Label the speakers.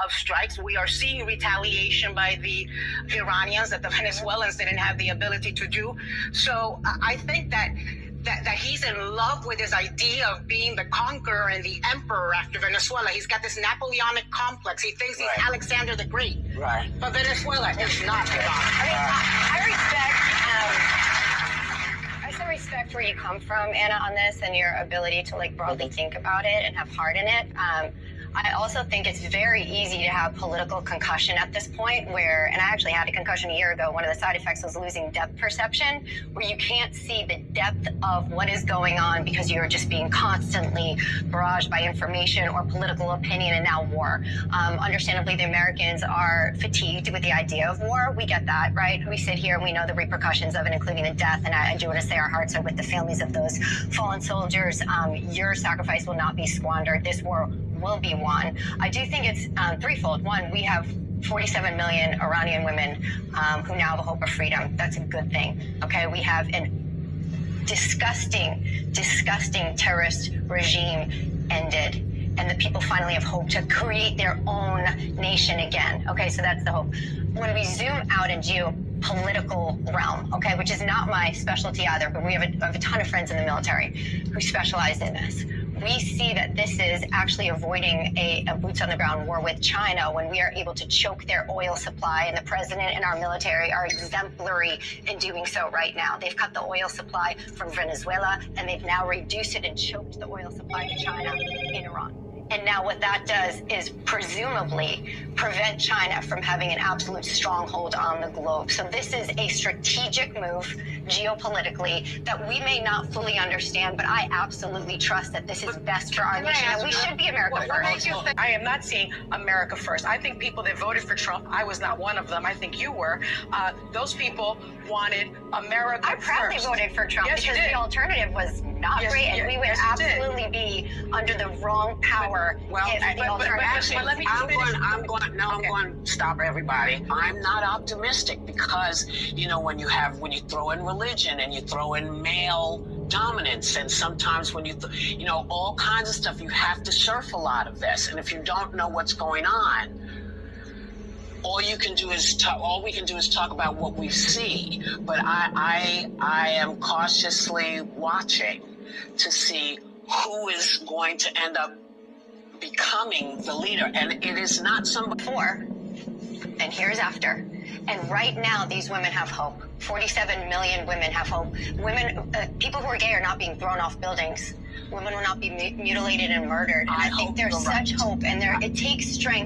Speaker 1: of strikes. We are seeing retaliation by the Iranians that the Venezuelans didn't have the ability to do. So I think that he's in love with his idea of being the conqueror and the emperor after Venezuela. He's got this Napoleonic complex. He thinks he's Alexander the Great. Right. But Venezuela is not Iran.
Speaker 2: I respect where you come from, Anna, on this and your ability to like broadly think about it and have heart in it. I also think it's very easy to have political concussion at this point where, and I actually had a concussion a year ago, one of the side effects was losing depth perception, where you can't see the depth of what is going on because you're just being constantly barraged by information or political opinion and now war. Understandably, the Americans are fatigued with the idea of war. We get that, right? We sit here and we know the repercussions of it, including the death. And I do want to say our hearts are with the families of those fallen soldiers. Your sacrifice will not be squandered. This war will be won. I do think it's threefold. One, we have 47 million Iranian women who now have a hope of freedom. That's a good thing. Okay, we have a disgusting terrorist regime ended, and the people finally have hope to create their own nation again. Okay, so that's the hope. When we zoom out in geopolitical realm, okay, which is not my specialty either, but I have a ton of friends in the military who specialize in this. We see that this is actually avoiding a boots on the ground war with China when we are able to choke their oil supply, and the president and our military are exemplary in doing so right now. They've cut the oil supply from Venezuela, and they've now reduced it and choked the oil supply to China in Iran. And now what that does is presumably prevent China from having an absolute stronghold on the globe. So this is a strategic move geopolitically that we may not fully understand, but I absolutely trust that this is best for our nation, and we should be America first.
Speaker 1: I am not seeing America first. I think people that voted for Trump, I was not one of them. I think you were. Those people wanted America first.
Speaker 2: I proudly voted for Trump because the alternative was not great, and we would absolutely be under the wrong power if the alternative.
Speaker 3: I'm going to stop everybody. I'm not optimistic because, you know, when you throw in religion and you throw in male dominance, and sometimes when you know, all kinds of stuff, you have to surf a lot of this. And if you don't know what's going on, all we can do is talk about what we see. But I am cautiously watching to see who is going to end up becoming the leader. And it is not some
Speaker 2: before, and here's after. And right now, these women have hope. 47 million women have hope. Women, people who are gay are not being thrown off buildings. Women will not be mutilated and murdered. And I think there's such hope, and it takes strength.